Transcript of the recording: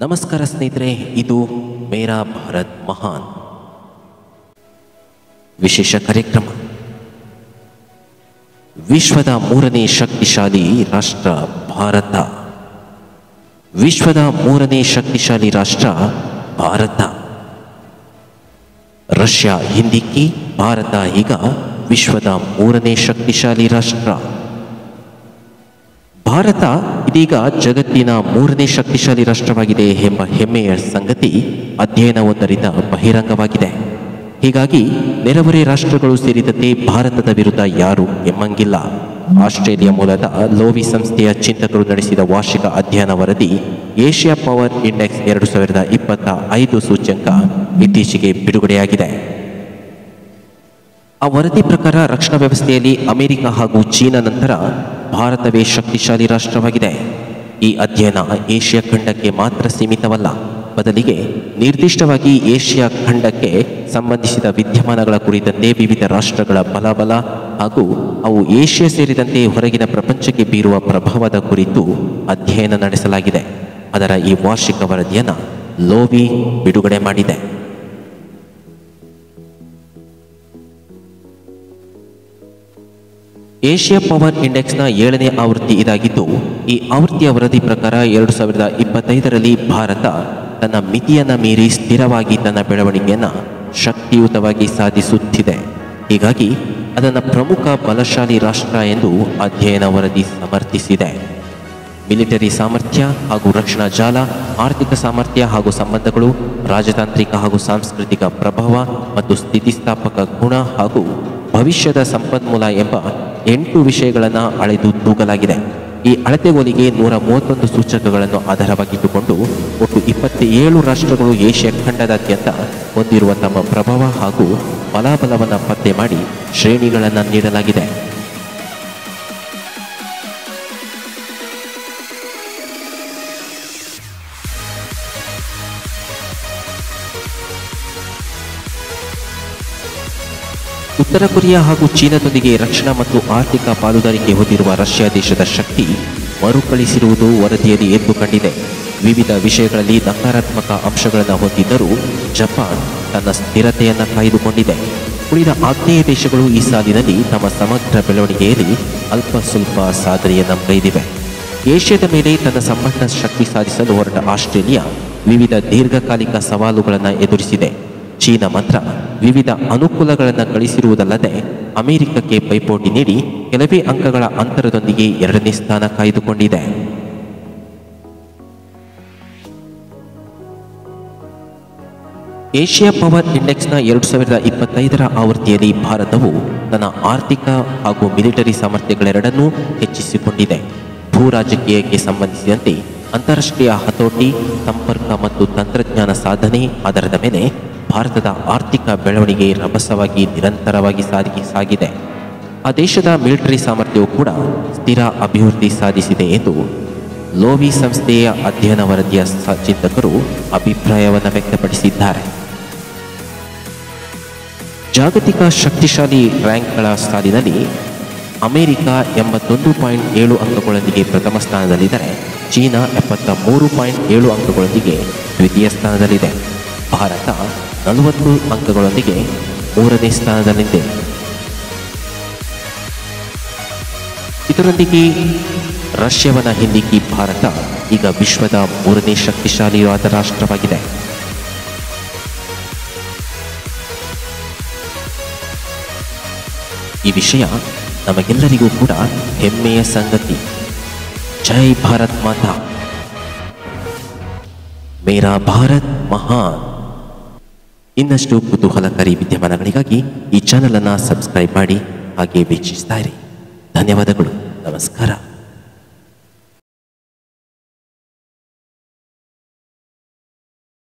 ನಮಸ್ಕಾರ ಸ್ನೇಹಿತರೆ, ಇದು ಮೇರಾ ಭಾರತ್ ಮಹಾನ್ ವಿಶೇಷ ಕಾರ್ಯಕ್ರಮ. ವಿಶ್ವದ ಮೂರನೇ ಶಕ್ತಿಶಾಲಿ ರಾಷ್ಟ್ರ ಭಾರತ. ವಿಶ್ವದ ಮೂರನೇ ಶಕ್ತಿಶಾಲಿ ರಾಷ್ಟ್ರ ಭಾರತ. ರಷ್ಯಾ ಹಿಂದಿಕ್ಕಿ ಭಾರತ ಈಗ ವಿಶ್ವದ ಮೂರನೇ ಶಕ್ತಿಶಾಲಿ ರಾಷ್ಟ್ರ. ಭಾರತ ಇದೀಗ ಜಗತ್ತಿನ ಮೂರನೇ ಶಕ್ತಿಶಾಲಿ ರಾಷ್ಟ್ರವಾಗಿದೆ ಎಂಬ ಹೆಮ್ಮೆಯ ಸಂಗತಿ ಅಧ್ಯಯನವೊಂದರಿಂದ ಬಹಿರಂಗವಾಗಿದೆ. ಹೀಗಾಗಿ ನೆರೆಹೊರೆ ರಾಷ್ಟ್ರಗಳು ಸೇರಿದಂತೆ ಭಾರತದ ವಿರುದ್ಧ ಯಾರು ಎಮ್ಮಂಗಿಲ್ಲ. ಆಸ್ಟ್ರೇಲಿಯಾ ಮೂಲದ ಲೋವಿ ಸಂಸ್ಥೆಯ ಚಿಂತಕರು ನಡೆಸಿದ ವಾರ್ಷಿಕ ಅಧ್ಯಯನ ವರದಿ ಏಷ್ಯಾ ಪವರ್ ಇಂಡೆಕ್ಸ್ 2025 ಸೂಚ್ಯಂಕ ಇತ್ತೀಚೆಗೆ ಬಿಡುಗಡೆಯಾಗಿದೆ. ಆ ವರದಿ ಪ್ರಕಾರ ರಕ್ಷಣಾ ವ್ಯವಸ್ಥೆಯಲ್ಲಿ ಅಮೆರಿಕ ಹಾಗೂ ಚೀನಾ ನಂತರ ಭಾರತವೇ ಶಕ್ತಿಶಾಲಿ ರಾಷ್ಟ್ರವಾಗಿದೆ. ಈ ಅಧ್ಯಯನ ಏಷ್ಯಾ ಖಂಡಕ್ಕೆ ಮಾತ್ರ ಸೀಮಿತವಲ್ಲ, ಬದಲಿಗೆ ನಿರ್ದಿಷ್ಟವಾಗಿ ಏಷ್ಯಾ ಖಂಡಕ್ಕೆ ಸಂಬಂಧಿಸಿದ ವಿದ್ಯಮಾನಗಳ ಕುರಿತಂತೆ ವಿವಿಧ ರಾಷ್ಟ್ರಗಳ ಬಲಾಬಲ ಹಾಗೂ ಅವು ಏಷ್ಯಾ ಸೇರಿದಂತೆ ಹೊರಗಿನ ಪ್ರಪಂಚಕ್ಕೆ ಬೀರುವ ಪ್ರಭಾವದ ಕುರಿತು ಅಧ್ಯಯನ ನಡೆಸಲಾಗಿದೆ. ಅದರ ಈ ವಾರ್ಷಿಕ ವರದಿಯನ್ನು ಲೋವಿ ಬಿಡುಗಡೆ ಮಾಡಿದೆ. ಏಷ್ಯಾ ಪವರ್ ಇಂಡೆಕ್ಸ್ನ 7ನೇ ಆವೃತ್ತಿ ಇದಾಗಿದ್ದು, ಈ ಆವೃತ್ತಿಯ ವರದಿ ಪ್ರಕಾರ 2025ರಲ್ಲಿ ಭಾರತ ತನ್ನ ಮಿತಿಯನ್ನು ಮೀರಿ ಸ್ಥಿರವಾಗಿ ತನ್ನ ಬೆಳವಣಿಗೆಯನ್ನು ಶಕ್ತಿಯುತವಾಗಿ ಸಾಧಿಸುತ್ತಿದೆ. ಹೀಗಾಗಿ ಅದನ್ನು ಪ್ರಮುಖ ಬಲಶಾಲಿ ರಾಷ್ಟ್ರ ಎಂದು ಅಧ್ಯಯನ ವರದಿ ಸಮರ್ಥಿಸಿದೆ. ಮಿಲಿಟರಿ ಸಾಮರ್ಥ್ಯ ಹಾಗೂ ರಕ್ಷಣಾ ಜಾಲ, ಆರ್ಥಿಕ ಸಾಮರ್ಥ್ಯ ಹಾಗೂ ಸಂಬಂಧಗಳು, ರಾಜತಾಂತ್ರಿಕ ಹಾಗೂ ಸಾಂಸ್ಕೃತಿಕ ಪ್ರಭಾವ ಮತ್ತು ಸ್ಥಿತಿಸ್ಥಾಪಕ ಗುಣ ಹಾಗೂ ಭವಿಷ್ಯದ ಸಂಪನ್ಮೂಲ ಎಂಬ 8 ವಿಷಯಗಳನ್ನು ಅಳೆದು ತೂಗಲಾಗಿದೆ. ಈ ಅಳತೆಗೋಲಿಗೆ 131 ಸೂಚಕಗಳನ್ನು ಆಧಾರವಾಗಿಟ್ಟುಕೊಂಡು ಒಟ್ಟು 27 ರಾಷ್ಟ್ರಗಳು ಏಷ್ಯಾ ಖಂಡದಾದ್ಯಂತ ಹೊಂದಿರುವ ತಮ್ಮ ಪ್ರಭಾವ ಹಾಗೂ ಬಲಾಬಲವನ್ನು ಪತ್ತೆ ಮಾಡಿ ಶ್ರೇಣಿಗಳನ್ನು ನೀಡಲಾಗಿದೆ. ಉತ್ತರ ಕೊರಿಯಾ ಹಾಗೂ ಚೀನಾದೊಂದಿಗೆ ರಕ್ಷಣಾ ಮತ್ತು ಆರ್ಥಿಕ ಪಾಲುದಾರಿಕೆ ಹೊಂದಿರುವ ರಷ್ಯಾ ದೇಶದ ಶಕ್ತಿ ಮರುಕಳಿಸಿರುವುದು ವರದಿಯಲ್ಲಿ ಎದ್ದು ಕಂಡಿದೆ. ವಿವಿಧ ವಿಷಯಗಳಲ್ಲಿ ನಕಾರಾತ್ಮಕ ಅಂಶಗಳನ್ನು ಹೊಂದಿದ್ದರೂ ಜಪಾನ್ ತನ್ನ ಸ್ಥಿರತೆಯನ್ನು ಕಾಯ್ದುಕೊಂಡಿದೆ. ಉಳಿದ ಆಗ್ನೇಯ ದೇಶಗಳು ಈ ಸಾಲಿನಲ್ಲಿ ತಮ್ಮ ಸಮಗ್ರ ಬೆಳವಣಿಗೆಯಲ್ಲಿ ಅಲ್ಪ ಸ್ವಲ್ಪ ಸಾಧನೆಯನ್ನು ಕೈದಿವೆ. ಏಷ್ಯಾದ ಮೇಲೆ ತನ್ನ ಸಂಪನ್ನ ಶಕ್ತಿ ಸಾಧಿಸಲು ಹೊರಟ ಆಸ್ಟ್ರೇಲಿಯಾ ವಿವಿಧ ದೀರ್ಘಕಾಲಿಕ ಸವಾಲುಗಳನ್ನು ಎದುರಿಸಿದೆ. ಚೀನಾ ಮಾತ್ರ ವಿವಿಧ ಅನುಕೂಲಗಳನ್ನು ಗಳಿಸಿರುವುದಲ್ಲದೆ ಅಮೆರಿಕಕ್ಕೆ ಪೈಪೋಟಿ ನೀಡಿ ಕೆಲವೇ ಅಂಕಗಳ ಅಂತರದೊಂದಿಗೆ 2ನೇ ಸ್ಥಾನ ಕಾಯ್ದುಕೊಂಡಿದೆ. ಏಷ್ಯಾ ಪವರ್ ಇಂಡೆಕ್ಸ್ನ 2025ರ ಆವೃತ್ತಿಯಲ್ಲಿ ಭಾರತವು ತನ್ನ ಆರ್ಥಿಕ ಹಾಗೂ ಮಿಲಿಟರಿ ಸಾಮರ್ಥ್ಯಗಳೆರಡನ್ನೂ ಹೆಚ್ಚಿಸಿಕೊಂಡಿದೆ. ಭೂ ರಾಜಕೀಯಕ್ಕೆ ಸಂಬಂಧಿಸಿದಂತೆ ಅಂತಾರಾಷ್ಟ್ರೀಯ ಹತೋಟಿ, ಸಂಪರ್ಕ ಮತ್ತು ತಂತ್ರಜ್ಞಾನ ಸಾಧನೆ ಆಧಾರದ ಮೇಲೆ ಭಾರತದ ಆರ್ಥಿಕ ಬೆಳವಣಿಗೆ ರಭಸವಾಗಿ ನಿರಂತರವಾಗಿ ಸಾಗಿದೆ. ಆ ದೇಶದ ಮಿಲಿಟರಿ ಸಾಮರ್ಥ್ಯವು ಕೂಡ ಸ್ಥಿರ ಅಭಿವೃದ್ಧಿ ಸಾಧಿಸಿದೆ ಎಂದು ಲೋವಿ ಸಂಸ್ಥೆಯ ಅಧ್ಯಯನ ವರದಿಯ ಚಿಂತಕರು ಅಭಿಪ್ರಾಯವನ್ನು ವ್ಯಕ್ತಪಡಿಸಿದ್ದಾರೆ. ಜಾಗತಿಕ ಶಕ್ತಿಶಾಲಿ ರ್ಯಾಂಕ್ಗಳ ಸಾಲಿನಲ್ಲಿ ಅಮೆರಿಕ 81.7 ಅಂಕಗಳೊಂದಿಗೆ ಪ್ರಥಮ ಸ್ಥಾನದಲ್ಲಿದ್ದರೆ ಚೀನಾ 73.7 ಅಂಕಗಳೊಂದಿಗೆ ದ್ವಿತೀಯ ಸ್ಥಾನದಲ್ಲಿದೆ. ಭಾರತ 40 ಅಂಕಗಳೊಂದಿಗೆ 3ನೇ ಸ್ಥಾನದಲ್ಲಿದೆ. ಇದರೊಂದಿಗೆ ರಷ್ಯಾವನ್ನು ಹಿಂದಿಕ್ಕಿ ಭಾರತ ಈಗ ವಿಶ್ವದ 3ನೇ ಶಕ್ತಿಶಾಲಿಯಾದ ರಾಷ್ಟ್ರವಾಗಿದೆ. ಈ ವಿಷಯ ನಮಗೆಲ್ಲರಿಗೂ ಕೂಡ ಹೆಮ್ಮೆಯ ಸಂಗತಿ. ಜೈ ಭಾರತ್ ಮಾತಾ. ಮೇರಾ ಭಾರತ್ ಮಹಾನ್. ಇನ್ನಷ್ಟು ಕುತೂಹಲಕಾರಿ ವಿದ್ಯಮಾನಗಳಿಗಾಗಿ ಈ ಚಾನಲ್ ಅನ್ನು ಸಬ್ಸ್ಕ್ರೈಬ್ ಮಾಡಿ ಹಾಗೆ ವೀಕ್ಷಿಸ್ತಾ ಇರಿ. ಧನ್ಯವಾದಗಳು. ನಮಸ್ಕಾರ.